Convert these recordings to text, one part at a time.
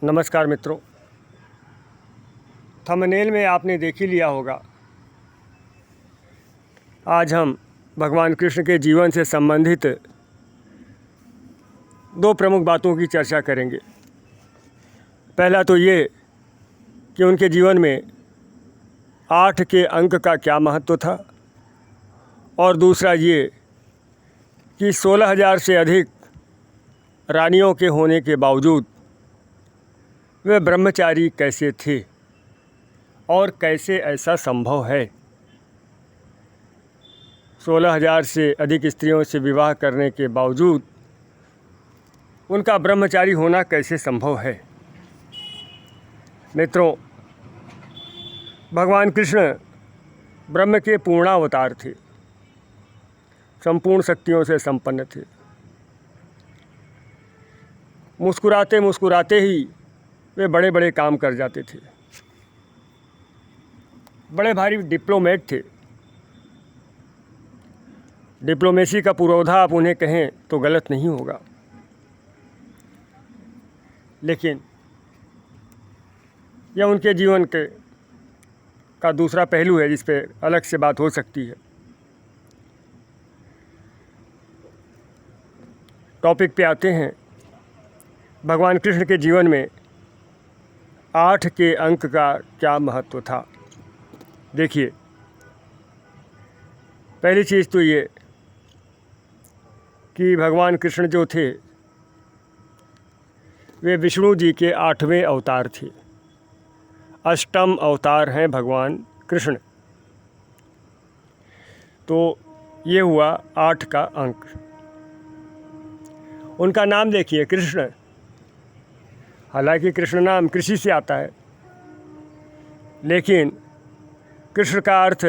नमस्कार मित्रों, थंबनेल में आपने देख ही लिया होगा। आज हम भगवान कृष्ण के जीवन से संबंधित दो प्रमुख बातों की चर्चा करेंगे। पहला तो ये कि उनके जीवन में 8 के अंक का क्या महत्व था, और दूसरा ये कि 16,000 से अधिक रानियों के होने के बावजूद वे ब्रह्मचारी कैसे थे और कैसे ऐसा संभव है। 16,000 से अधिक स्त्रियों से विवाह करने के बावजूद उनका ब्रह्मचारी होना कैसे संभव है। मित्रों, भगवान कृष्ण ब्रह्म के पूर्णावतार थे, संपूर्ण शक्तियों से संपन्न थे। मुस्कुराते मुस्कुराते ही वे बड़े बड़े काम कर जाते थे। बड़े भारी डिप्लोमेट थे। डिप्लोमेसी का पुरोधा आप उन्हें कहें तो गलत नहीं होगा, लेकिन यह उनके जीवन का दूसरा पहलू है जिस पे अलग से बात हो सकती है। टॉपिक पे आते हैं। भगवान कृष्ण के जीवन में 8 के अंक का क्या महत्व था। देखिए, पहली चीज़ तो ये कि भगवान कृष्ण जो थे वे विष्णु जी के 8वें अवतार थे। अष्टम अवतार हैं भगवान कृष्ण। तो ये हुआ 8 का अंक। उनका नाम देखिए, कृष्ण। हालांकि कृष्ण नाम कृषि से आता है, लेकिन कृष्ण का अर्थ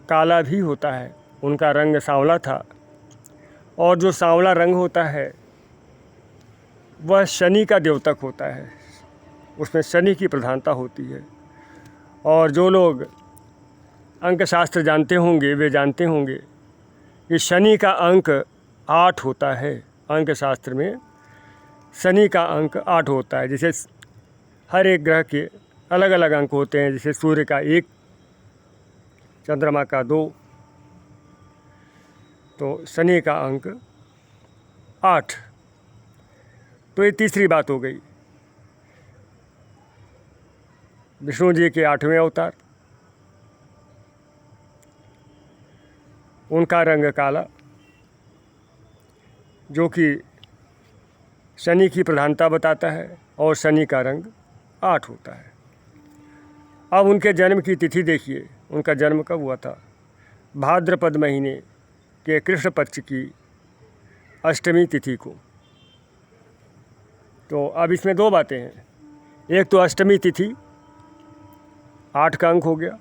काला भी होता है। उनका रंग सांवला था, और जो सांवला रंग होता है वह शनि का द्योतक होता है। उसमें शनि की प्रधानता होती है। और जो लोग अंक शास्त्र जानते होंगे वे जानते होंगे कि शनि का अंक 8 होता है। अंक शास्त्र में शनि का अंक 8 होता है। जैसे हर एक ग्रह के अलग अलग अंक होते हैं। जैसे सूर्य का 1, चंद्रमा का 2, तो शनि का अंक 8। तो ये तीसरी बात हो गई। विष्णु जी के 8वें अवतार, उनका रंग काला, जो कि शनि की प्रधानता बताता है, और शनि का रंग 8 होता है। अब उनके जन्म की तिथि देखिए। उनका जन्म कब हुआ था? भाद्रपद महीने के कृष्ण पक्ष की अष्टमी तिथि को। तो अब इसमें दो बातें हैं। एक तो अष्टमी तिथि 8 का अंक हो गया,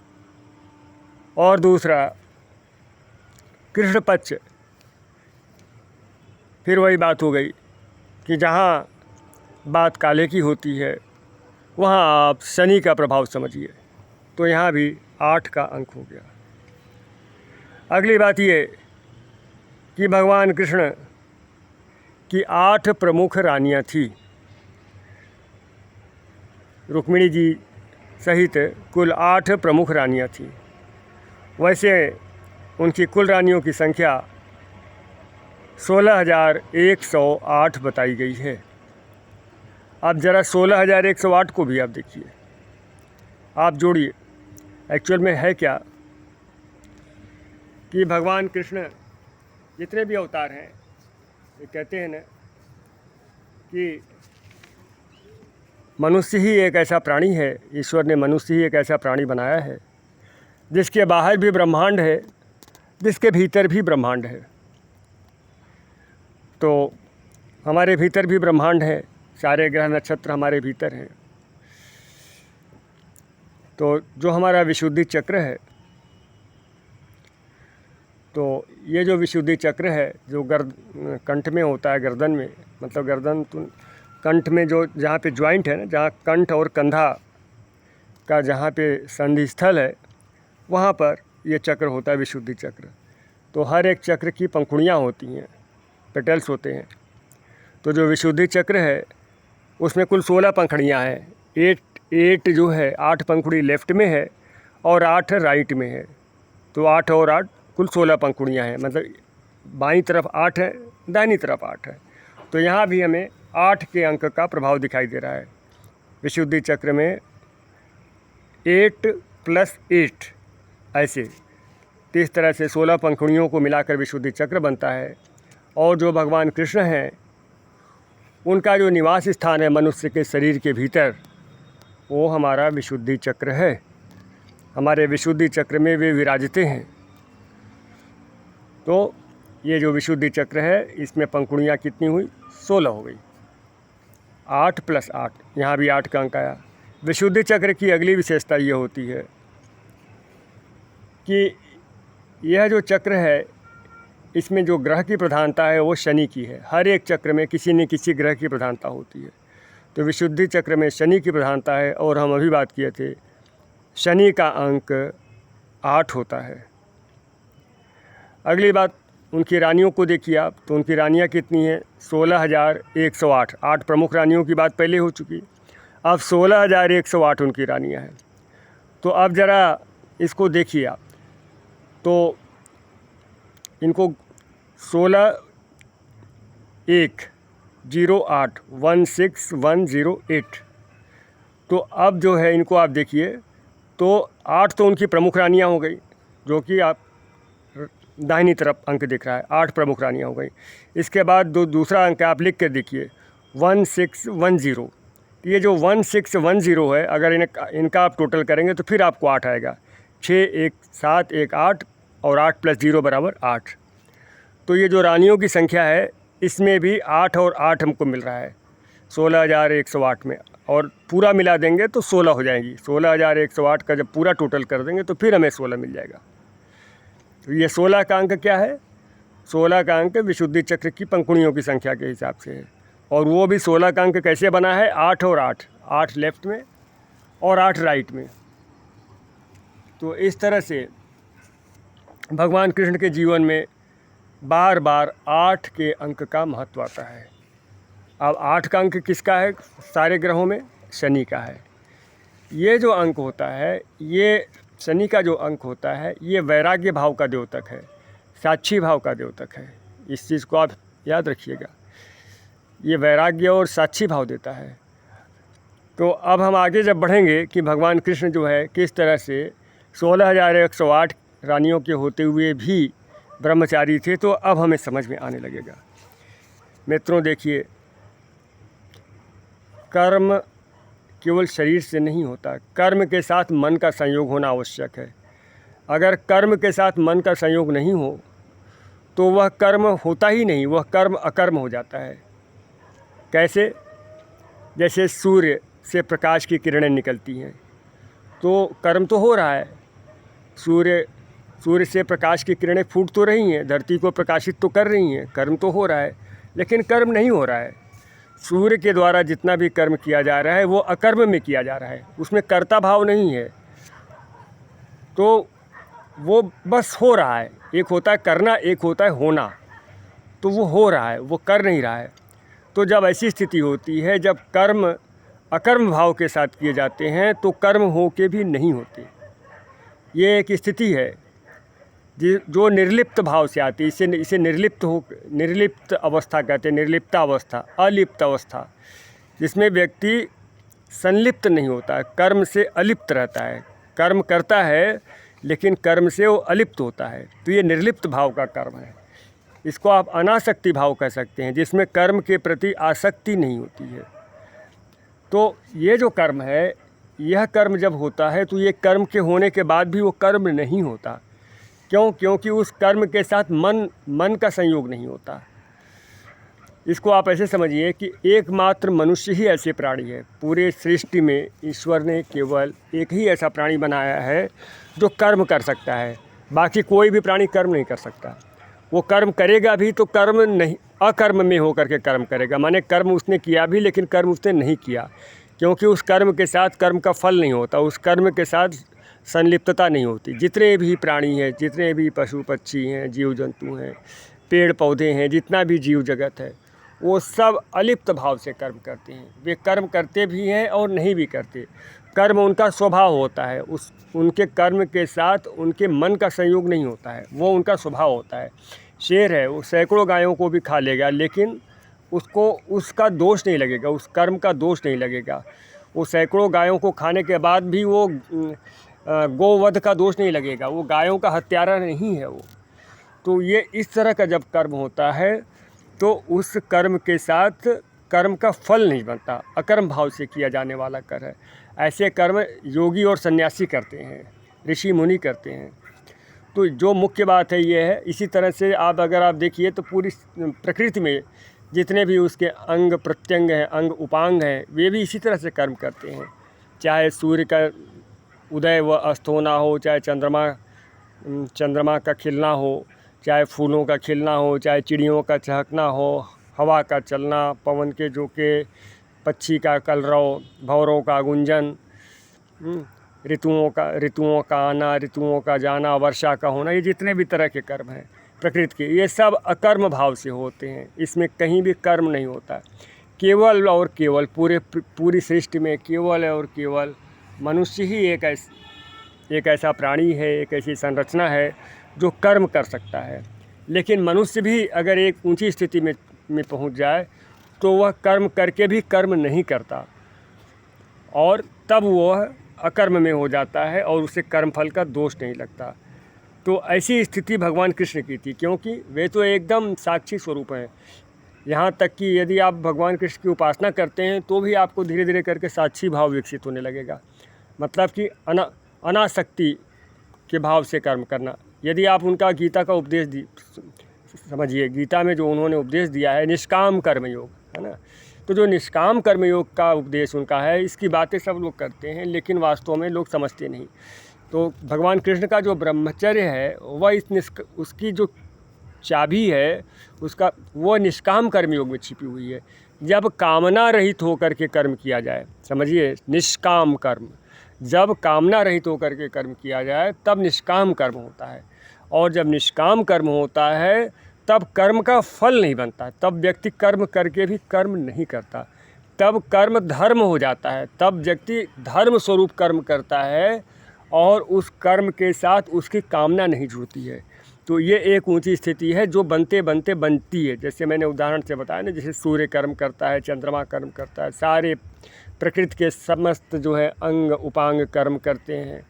और दूसरा कृष्ण पक्ष। फिर वही बात हो गई कि जहाँ बात काले की होती है वहाँ आप शनि का प्रभाव समझिए। तो यहाँ भी 8 का अंक हो गया। अगली बात ये कि भगवान कृष्ण की 8 प्रमुख रानियाँ थी। रुक्मिणी जी सहित कुल 8 प्रमुख रानियाँ थीं। वैसे उनकी कुल रानियों की संख्या 16,108 बताई गई है। अब ज़रा 16,108 को भी आप देखिए, आप जोड़िए। एक्चुअल में है क्या कि भगवान कृष्ण जितने भी अवतार हैं, ये कहते हैं ना कि मनुष्य ही एक ऐसा प्राणी है, ईश्वर ने मनुष्य ही एक ऐसा प्राणी बनाया है जिसके बाहर भी ब्रह्मांड है, जिसके भीतर भी ब्रह्मांड है। तो हमारे भीतर भी ब्रह्मांड है, सारे ग्रह नक्षत्र हमारे भीतर हैं। तो जो हमारा विशुद्धि चक्र है, तो ये जो विशुद्धि चक्र है जो कंठ में होता है, गर्दन में, मतलब गर्दन कंठ में जो जहाँ पे ज्वाइंट है ना, जहाँ कंठ और कंधा का जहाँ पे संधि स्थल है, वहाँ पर ये चक्र होता है, विशुद्धि चक्र। तो हर एक चक्र की पंखुड़ियाँ होती हैं, पेटल्स होते हैं। तो जो विशुद्धि चक्र है उसमें कुल 16 पंखुड़ियाँ हैं। 8 जो है 8 पंखुड़ी लेफ़्ट में है और 8 राइट में है, तो 8 और 8 कुल 16 पंखुड़ियाँ हैं। मतलब बाईं तरफ 8 है, दाहिनी तरफ 8 है। तो यहाँ भी हमें 8 के अंक का प्रभाव दिखाई दे रहा है। विशुद्धि चक्र में 8 + 8 ऐसे, तो इस तरह से 16 पंखुड़ियों को मिलाकर विशुद्धि चक्र बनता है। और जो भगवान कृष्ण हैं उनका जो निवास स्थान है मनुष्य के शरीर के भीतर, वो हमारा विशुद्धि चक्र है। हमारे विशुद्धि चक्र में वे विराजते हैं। तो ये जो विशुद्धि चक्र है इसमें पंखुड़ियाँ कितनी हुई? 16 हो गई। 8 + 8, यहाँ भी 8 का अंक आया। विशुद्धि चक्र की अगली विशेषता ये होती है कि यह जो चक्र है इसमें जो ग्रह की प्रधानता है वो शनि की है। हर एक चक्र में किसी न किसी ग्रह की प्रधानता होती है। तो विशुद्धि चक्र में शनि की प्रधानता है। और हम अभी बात किए थे, शनि का अंक 8 होता है। अगली बात, उनकी रानियों को देखिए आप, तो उनकी रानियाँ कितनी हैं? 16,108। 8 प्रमुख रानियों की बात पहले हो चुकी, अब 16,108 उनकी रानियाँ हैं। तो अब ज़रा इसको देखिए आप, तो इनको 16,108 तो अब जो है इनको आप देखिए, तो 8 तो उनकी प्रमुख रानियाँ हो गई, जो कि आप दाहिनी तरफ अंक दिख रहा है, 8 प्रमुख रानियाँ हो गई। इसके बाद दूसरा अंक आप लिख कर देखिए 1610। ये जो 1610 है, अगर इनका आप टोटल करेंगे तो फिर आपको 8 आएगा। 6 1 7 1 8 और 8 + 0 = 8। तो ये जो रानियों की संख्या है इसमें भी 8 और 8 हमको मिल रहा है 16,108 में, और पूरा मिला देंगे तो 16 हो जाएंगी। 16,108 का जब पूरा टोटल कर देंगे तो फिर हमें 16 मिल जाएगा। तो ये 16 का अंक क्या है? 16 का अंक विशुद्धि चक्र की पंखुड़ियों की संख्या के हिसाब से है। और वो भी 16 का अंक कैसे बना है? 8 और 8, 8 लेफ़्ट में और 8 राइट में। तो इस तरह से भगवान कृष्ण के जीवन में बार बार 8 के अंक का महत्व आता है। अब 8 का अंक किसका है? सारे ग्रहों में शनि का है। ये जो अंक होता है, ये शनि का जो अंक होता है, ये वैराग्य भाव का द्योतक है, साक्षी भाव का द्योतक है। इस चीज़ को आप याद रखिएगा, ये वैराग्य और साक्षी भाव देता है। तो अब हम आगे जब बढ़ेंगे कि भगवान कृष्ण जो है किस तरह से 16,108 रानियों के होते हुए भी ब्रह्मचारी थे, तो अब हमें समझ में आने लगेगा। मित्रों देखिए, कर्म केवल शरीर से नहीं होता, कर्म के साथ मन का संयोग होना आवश्यक है। अगर कर्म के साथ मन का संयोग नहीं हो तो वह कर्म होता ही नहीं, वह कर्म अकर्म हो जाता है। कैसे? जैसे सूर्य से प्रकाश की किरणें निकलती हैं तो कर्म तो हो रहा है, सूर्य से प्रकाश की किरणें फूट तो रही हैं, धरती को प्रकाशित तो कर रही हैं, कर्म तो हो रहा है, लेकिन कर्म नहीं हो रहा है। सूर्य के द्वारा जितना भी कर्म किया जा रहा है वो अकर्म में किया जा रहा है, उसमें कर्ता भाव नहीं है। तो वो बस हो रहा है। एक होता है करना, एक होता है होना। तो वो हो रहा है, वो कर नहीं रहा है। तो जब ऐसी स्थिति होती है, जब कर्म अकर्म भाव के साथ किए जाते हैं तो कर्म हो के भी नहीं होते। ये एक स्थिति है जो निर्लिप्त भाव से आती है। इसे निर्लिप्त अवस्था कहते हैं, निर्लिप्ता अवस्था, अलिप्त अवस्था, जिसमें व्यक्ति संलिप्त नहीं होता है, कर्म से अलिप्त रहता है। कर्म करता है लेकिन कर्म से वो अलिप्त होता है। तो ये निर्लिप्त भाव का कर्म है। इसको आप अनासक्ति भाव कह सकते हैं, जिसमें कर्म के प्रति आसक्ति नहीं होती है। तो ये जो कर्म है, यह कर्म जब होता है तो ये कर्म के होने के बाद भी वो कर्म नहीं होता। क्यों? क्योंकि उस कर्म के साथ मन का संयोग नहीं होता। इसको आप ऐसे समझिए कि एकमात्र मनुष्य ही ऐसे प्राणी है। पूरे सृष्टि में ईश्वर ने केवल एक ही ऐसा प्राणी बनाया है जो कर्म कर सकता है। बाकी कोई भी प्राणी कर्म नहीं कर सकता। वो कर्म करेगा भी तो कर्म नहीं, अकर्म में होकर के कर्म करेगा। माने कर्म उसने किया भी लेकिन कर्म उसने नहीं किया, क्योंकि उस कर्म के साथ कर्म का फल नहीं होता, उस कर्म के साथ संलिप्तता नहीं होती। जितने भी प्राणी हैं, जितने भी पशु पक्षी हैं, जीव जंतु हैं, पेड़ पौधे हैं, जितना भी जीव जगत है, वो सब अलिप्त भाव से कर्म करते हैं। वे कर्म करते भी हैं और नहीं भी करते। कर्म उनका स्वभाव होता है, उनके कर्म के साथ उनके मन का संयोग नहीं होता है, वो उनका स्वभाव होता है। शेर है, वो सैकड़ों गायों को भी खा लेगा, लेकिन उसको उसका दोष नहीं लगेगा, उस कर्म का दोष नहीं लगेगा। वो सैकड़ों गायों को खाने के बाद भी वो गोवध का दोष नहीं लगेगा, वो गायों का हत्यारा नहीं है वो। तो ये इस तरह का जब कर्म होता है तो उस कर्म के साथ कर्म का फल नहीं बनता, अकर्म भाव से किया जाने वाला कर्म है। ऐसे कर्म योगी और सन्यासी करते हैं, ऋषि मुनि करते हैं। तो जो मुख्य बात है ये है। इसी तरह से अगर आप देखिए तो पूरी प्रकृति में जितने भी उसके अंग प्रत्यंग हैं, अंग उपांग हैं, वे भी इसी तरह से कर्म करते हैं। चाहे सूर्य का उदय व अस्त होना हो, चाहे चंद्रमा का खिलना हो, चाहे फूलों का खिलना हो, चाहे चिड़ियों का चहकना हो, हवा का चलना, पवन के झोंके, पक्षी का कलरव, भंवरों का गुंजन, ऋतुओं का आना, ऋतुओं का जाना, वर्षा का होना, ये जितने भी तरह के कर्म हैं प्रकृति के, ये सब अकर्म भाव से होते हैं। इसमें कहीं भी कर्म नहीं होता। केवल और केवल पूरी सृष्टि में केवल और केवल मनुष्य ही एक ऐसा प्राणी है, एक ऐसी संरचना है जो कर्म कर सकता है। लेकिन मनुष्य भी अगर एक ऊंची स्थिति में पहुंच जाए तो वह कर्म करके भी कर्म नहीं करता, और तब वह अकर्म में हो जाता है और उसे कर्मफल का दोष नहीं लगता। तो ऐसी स्थिति भगवान कृष्ण की थी, क्योंकि वे तो एकदम साक्षी स्वरूप हैं। यहाँ तक कि यदि आप भगवान कृष्ण की उपासना करते हैं तो भी आपको धीरे धीरे करके साक्षी भाव विकसित होने लगेगा। मतलब कि अनासक्ति के भाव से कर्म करना। यदि आप उनका गीता का उपदेश समझिए, गीता में जो उन्होंने उपदेश दिया है निष्काम कर्मयोग, है ना, तो जो निष्काम कर्मयोग का उपदेश उनका है, इसकी बातें सब लोग करते हैं, लेकिन वास्तव में लोग समझते नहीं। तो भगवान कृष्ण का जो ब्रह्मचर्य है वह उसकी जो चाबी है उसका, वो निष्काम कर्मयोग में छिपी हुई है। जब कामना रहित होकर के कर्म किया जाए, समझिए, निष्काम कर्म, जब कामना रहित होकर के कर्म किया जाए तब निष्काम कर्म होता है। और जब निष्काम कर्म होता है तब कर्म का फल नहीं बनता, तब व्यक्ति कर्म करके भी कर्म नहीं करता, तब कर्म धर्म हो जाता है, तब व्यक्ति धर्म स्वरूप कर्म करता है और उस कर्म के साथ उसकी कामना नहीं जुड़ती है। तो ये एक ऊंची स्थिति है जो बनते बनते बनती है। जैसे मैंने उदाहरण से बताया ना, जैसे सूर्य कर्म करता है, चंद्रमा कर्म करता है, सारे प्रकृति के समस्त जो है अंग उपांग कर्म करते हैं,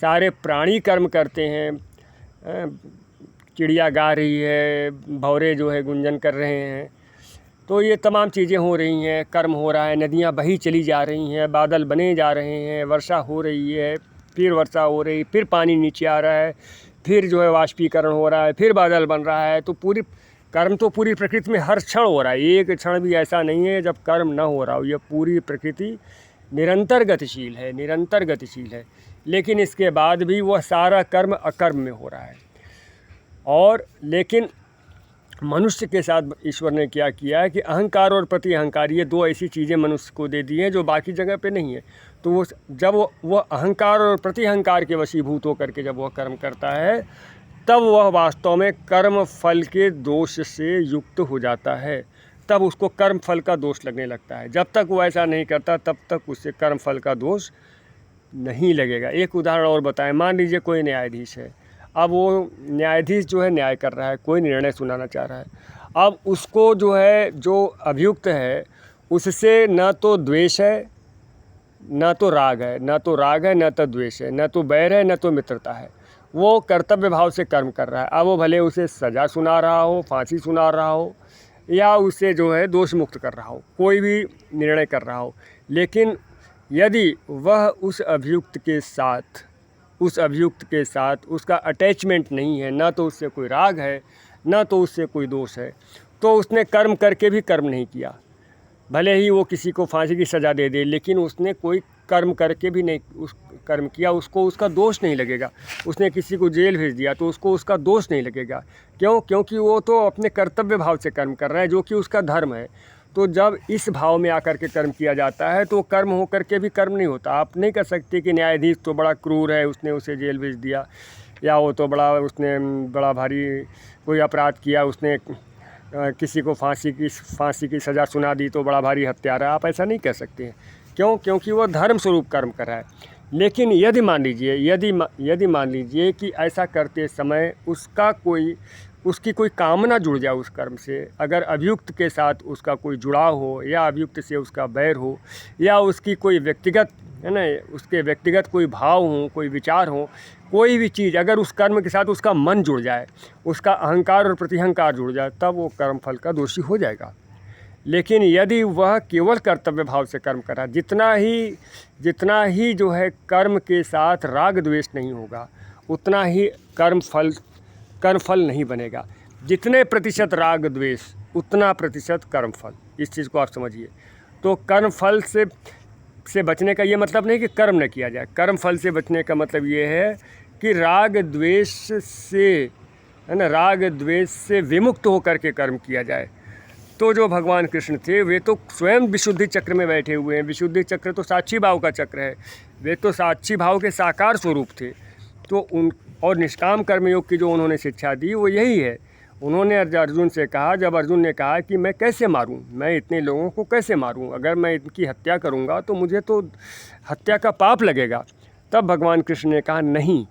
सारे प्राणी कर्म करते हैं। चिड़िया गा रही है, भंवरे जो है गुंजन कर रहे हैं, तो ये तमाम चीज़ें हो रही हैं, कर्म हो रहा है। नदियाँ बही चली जा रही हैं, बादल बने जा रहे हैं, वर्षा हो रही है, फिर वर्षा हो रही, फिर पानी नीचे आ रहा है, फिर जो है वाष्पीकरण हो रहा है, फिर बादल बन रहा है। तो पूरी कर्म तो पूरी प्रकृति में हर क्षण हो रहा है, एक क्षण भी ऐसा नहीं है जब कर्म न हो रहा हो। ये पूरी प्रकृति निरंतर गतिशील है, निरंतर गतिशील है, लेकिन इसके बाद भी वह सारा कर्म अकर्म में हो रहा है। और लेकिन मनुष्य के साथ ईश्वर ने क्या किया है कि अहंकार और प्रति अहंकार, ये दो ऐसी चीज़ें मनुष्य को दे दी हैं जो बाकी जगह पे नहीं है। तो वो जब वह अहंकार और प्रति अहंकार के वशीभूत होकर के जब वह कर्म करता है तब वह वास्तव में कर्म फल के दोष से युक्त हो जाता है, तब उसको कर्म फल का दोष लगने लगता है। जब तक वो ऐसा नहीं करता तब तक उससे कर्म फल का दोष नहीं लगेगा। एक उदाहरण और बताएं, मान लीजिए कोई न्यायाधीश है, अब वो न्यायाधीश जो है न्याय कर रहा है, कोई निर्णय सुनाना चाह रहा है। अब उसको जो है, जो अभियुक्त है, उससे न तो द्वेष है, न तो राग है, न तो द्वेष है, न तो बैर है, न तो मित्रता है। वो कर्तव्य भाव से कर्म कर रहा है। अब वो भले उसे सज़ा सुना रहा हो, फांसी सुना रहा हो, या उसे जो है दोष मुक्त कर रहा हो, कोई भी निर्णय कर रहा हो, लेकिन यदि वह उस अभियुक्त के साथ उसका अटैचमेंट नहीं है, ना तो उससे कोई राग है, ना तो उससे कोई दोष है, तो उसने कर्म करके भी कर्म नहीं किया। भले ही वो किसी को फांसी की सज़ा दे दे, लेकिन उसने कोई कर्म करके भी नहीं उस कर्म किया, उसको उसका दोष नहीं लगेगा। उसने किसी को जेल भेज दिया तो उसको उसका दोष नहीं लगेगा। क्यों? क्योंकि वो तो अपने कर्तव्य भाव से कर्म कर रहा है, जो कि उसका धर्म है। तो जब इस भाव में आकर के कर्म किया जाता है तो कर्म हो करके भी कर्म नहीं होता। आप नहीं कर सकते कि न्यायाधीश तो बड़ा क्रूर है, उसने उसे जेल भेज दिया, या वो तो उसने बड़ा भारी कोई अपराध किया, उसने किसी को फांसी की सज़ा सुना दी तो बड़ा भारी हत्यारा, आप ऐसा नहीं कह सकते हैं। क्यों? क्योंकि वो धर्म स्वरूप कर्म कर रहा है। लेकिन यदि मान लीजिए कि ऐसा करते समय उसकी कोई कामना जुड़ जाए उस कर्म से, अगर अभियुक्त के साथ उसका कोई जुड़ाव हो, या अभियुक्त से उसका बैर हो, या उसकी कोई व्यक्तिगत है ना, उसके व्यक्तिगत कोई भाव हो, कोई विचार हो, कोई भी चीज़ अगर उस कर्म के साथ उसका मन जुड़ जाए, उसका अहंकार और प्रतिहंकार जुड़ जाए, तब वो कर्म फल का दोषी हो जाएगा। लेकिन यदि वह केवल कर्तव्य भाव से कर्म कर रहा, जितना ही जो है कर्म के साथ राग द्वेष नहीं होगा, उतना ही कर्म फल नहीं बनेगा। जितने प्रतिशत राग द्वेष, उतना प्रतिशत कर्म फल। इस चीज़ को आप समझिए। तो कर्म फल से बचने का ये मतलब नहीं कि कर्म न किया जाए। कर्म फल से बचने का मतलब ये है कि राग द्वेष से विमुक्त होकर के कर्म किया जाए। तो जो भगवान कृष्ण थे वे तो स्वयं विशुद्धि चक्र में बैठे हुए हैं। विशुद्धि चक्र तो साक्षी भाव का चक्र है, वे तो साक्षी भाव के साकार स्वरूप थे। तो और निष्काम कर्मयोग की जो उन्होंने शिक्षा दी वो यही है। उन्होंने अर्जुन से कहा, जब अर्जुन ने कहा कि मैं कैसे मारूं, मैं इतने लोगों को कैसे मारूं, अगर मैं इनकी हत्या करूंगा तो मुझे तो हत्या का पाप लगेगा। तब भगवान कृष्ण ने कहा, नहीं,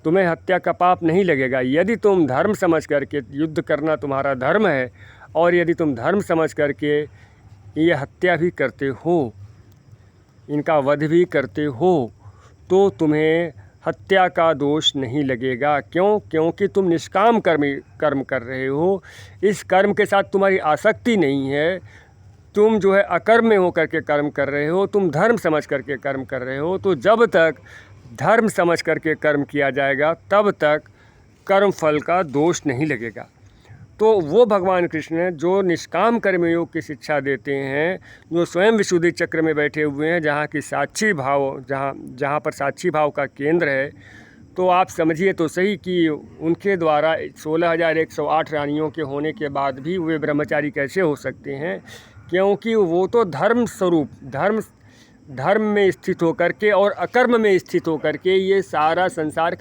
तुम्हें हत्या का पाप नहीं लगेगा। यदि तुम धर्म समझ करके, युद्ध करना तुम्हारा धर्म है, और यदि तुम धर्म समझ करके ये हत्या भी करते हो, इनका वध भी करते हो, तो तुम्हें हत्या का दोष नहीं लगेगा। क्यों? क्योंकि तुम निष्काम कर्म कर रहे हो। इस कर्म के साथ तुम्हारी आसक्ति नहीं है। तुम जो है अकर्म में होकर के कर्म कर रहे हो, तुम धर्म समझ करके कर्म कर रहे हो। तो जब तक धर्म समझ करके कर्म किया जाएगा, तब तक कर्म फल का दोष नहीं लगेगा। तो वो भगवान कृष्ण जो निष्काम कर्मयोग की शिक्षा देते हैं, जो स्वयं विशुद्धि चक्र में बैठे हुए हैं, जहाँ पर साक्षी भाव का केंद्र है, तो आप समझिए तो सही कि उनके द्वारा 16,108 रानियों के होने के बाद भी वे ब्रह्मचारी कैसे हो सकते हैं? क्योंकि वो तो धर्म स्वरूप, धर्म में स्थित होकर के और अकर्म में स्थित होकर के ये सारा संसार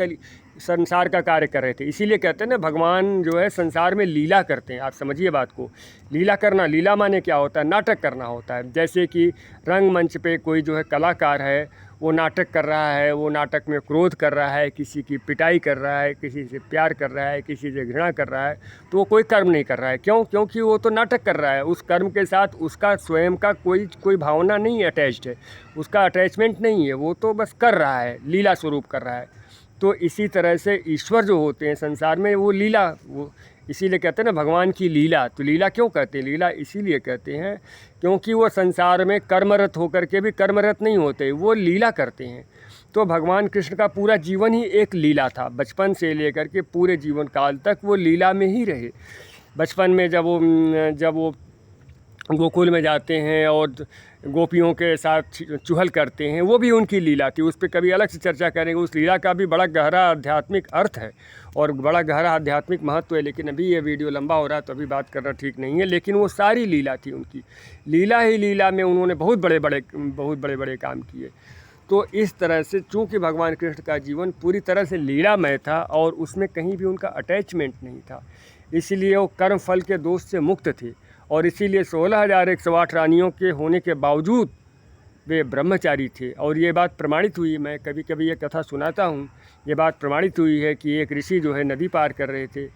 का कार्य कर रहे थे। इसीलिए कहते हैं ना, भगवान जो है संसार में लीला करते हैं। आप समझिए बात को। लीला करना, लीला माने क्या होता है? नाटक करना होता है। जैसे कि रंगमंच पे कोई जो है कलाकार है, वो नाटक कर रहा है, वो नाटक में क्रोध कर रहा है, किसी की पिटाई कर रहा है, किसी से प्यार कर रहा है, किसी से घृणा कर रहा है, तो वो कोई कर्म नहीं कर रहा है। क्यों? क्योंकि वो तो नाटक कर रहा है। उस कर्म के साथ उसका स्वयं का कोई भावना नहीं अटैच्ड है, उसका अटैचमेंट नहीं है। वो तो बस कर रहा है, लीला स्वरूप कर रहा है। तो इसी तरह से ईश्वर जो होते हैं संसार में, वो लीला, वो इसीलिए कहते हैं ना भगवान की लीला। तो लीला क्यों कहते हैं? लीला इसीलिए कहते हैं क्योंकि वो संसार में कर्मरत होकर के भी कर्मरत नहीं होते, वो लीला करते हैं। तो भगवान कृष्ण का पूरा जीवन ही एक लीला था। बचपन से लेकर के पूरे जीवन काल तक वो लीला में ही रहे। बचपन में जब वो गोकुल में जाते हैं और गोपियों के साथ चुहल करते हैं, वो भी उनकी लीला थी। उस पर कभी अलग से चर्चा करेंगे। उस लीला का भी बड़ा गहरा आध्यात्मिक अर्थ है और बड़ा गहरा आध्यात्मिक महत्व है। लेकिन अभी ये वीडियो लंबा हो रहा है तो अभी बात करना ठीक नहीं है। लेकिन वो सारी लीला थी उनकी। लीला ही लीला में उन्होंने बहुत बड़े बड़े काम किए। तो इस तरह से चूँकि भगवान कृष्ण का जीवन पूरी तरह से लीलामय था और उसमें कहीं भी उनका अटैचमेंट नहीं था, इसीलिए वो कर्म फल के दोष से मुक्त थे। और इसीलिए 16,108 रानियों के होने के बावजूद वे ब्रह्मचारी थे। और ये बात प्रमाणित हुई, मैं कभी कभी ये कथा सुनाता हूँ, ये बात प्रमाणित हुई है कि एक ऋषि जो है नदी पार कर रहे थे,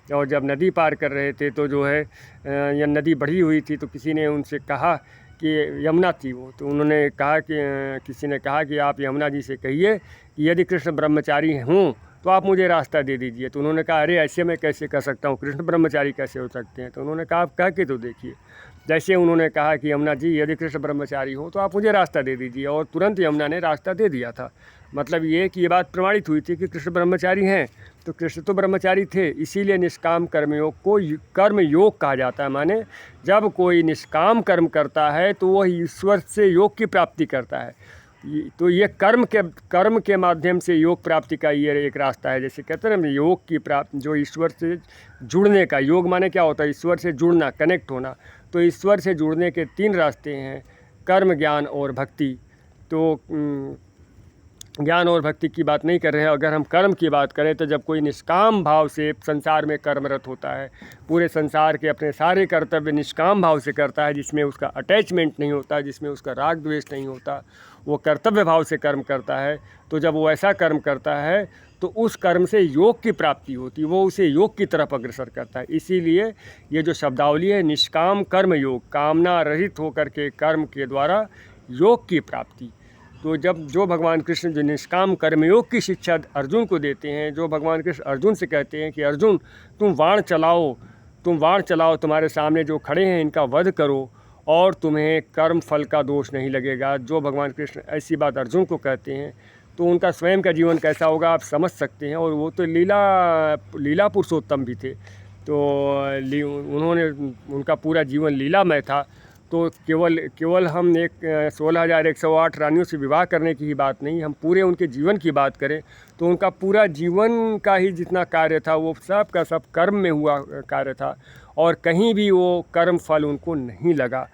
और जब नदी पार कर रहे थे तो जो है यह नदी बढ़ी हुई थी, तो किसी ने उनसे कहा कि यमुना थी वो, तो उन्होंने कहा कि किसी ने कहा कि आप यमुना जी से कहिए कि यदि कृष्ण ब्रह्मचारी हों तो आप मुझे रास्ता दे दीजिए। तो उन्होंने कहा, अरे ऐसे मैं कैसे कर सकता हूँ, कृष्ण ब्रह्मचारी कैसे हो सकते हैं? तो उन्होंने कहा, आप कह के तो देखिए। जैसे उन्होंने कहा कि यमुना जी यदि कृष्ण ब्रह्मचारी हो तो आप मुझे रास्ता दे दीजिए, और तुरंत यमुना ने रास्ता दे दिया था। मतलब ये कि ये बात प्रमाणित हुई थी कि कृष्ण ब्रह्मचारी हैं, तो कृष्ण तो ब्रह्मचारी थे। इसीलिए निष्काम कर्मयोग को कर्म योग कहा जाता है। माने जब कोई निष्काम कर्म करता है तो वह ईश्वर से योग की प्राप्ति करता है। तो ये कर्म के माध्यम से योग प्राप्ति का ये एक रास्ता है। जैसे कहते हैं ना, योग की प्राप्ति, जो ईश्वर से जुड़ने का, योग माने क्या होता है? ईश्वर से जुड़ना, कनेक्ट होना। तो ईश्वर से जुड़ने के 3 रास्ते हैं, कर्म, ज्ञान और भक्ति। तो ज्ञान और भक्ति की बात नहीं कर रहे हैं। अगर हम कर्म की बात करें तो जब कोई निष्काम भाव से संसार में कर्मरत होता है, पूरे संसार के अपने सारे कर्तव्य निष्काम भाव से करता है, जिसमें उसका अटैचमेंट नहीं होता, जिसमें उसका राग द्वेष नहीं होता, वो कर्तव्य भाव से कर्म करता है, तो जब वो ऐसा कर्म करता है तो उस कर्म से योग की प्राप्ति होती है, वो उसे योग की तरफ अग्रसर करता है। इसीलिए ये जो शब्दावली है, निष्काम कर्म योग, कामना रहित होकर के कर्म के द्वारा योग की प्राप्ति। तो जब जो भगवान कृष्ण जो निष्काम कर्मयोग की शिक्षा अर्जुन को देते हैं, जो भगवान कृष्ण अर्जुन से कहते हैं कि अर्जुन तुम वाण चलाओ, तुम्हारे सामने जो खड़े हैं इनका वध करो और तुम्हें कर्म फल का दोष नहीं लगेगा, जो भगवान कृष्ण ऐसी बात अर्जुन को कहते हैं तो उनका स्वयं का जीवन कैसा होगा आप समझ सकते हैं। और वो तो लीला पुरुषोत्तम भी थे, तो उनका पूरा जीवन लीलामय था। तो केवल हम 16,108 रानियों से विवाह करने की ही बात नहीं, हम पूरे उनके जीवन की बात करें तो उनका पूरा जीवन का ही जितना कार्य था वो सब का सब कर्म में हुआ कार्य था, और कहीं भी वो कर्म फल उनको नहीं लगा।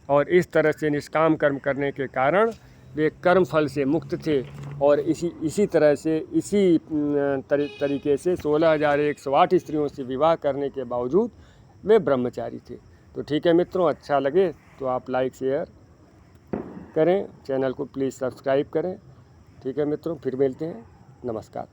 और इस तरह से निष्काम कर्म करने के कारण वे कर्म फल से मुक्त थे। और इसी तरह से इसी तरीके से 16,108 स्त्रियों से विवाह करने के बावजूद वे ब्रह्मचारी थे। तो ठीक है मित्रों, अच्छा लगे तो आप लाइक शेयर करें, चैनल को प्लीज़ सब्सक्राइब करें। ठीक है मित्रों, फिर मिलते हैं, नमस्कार।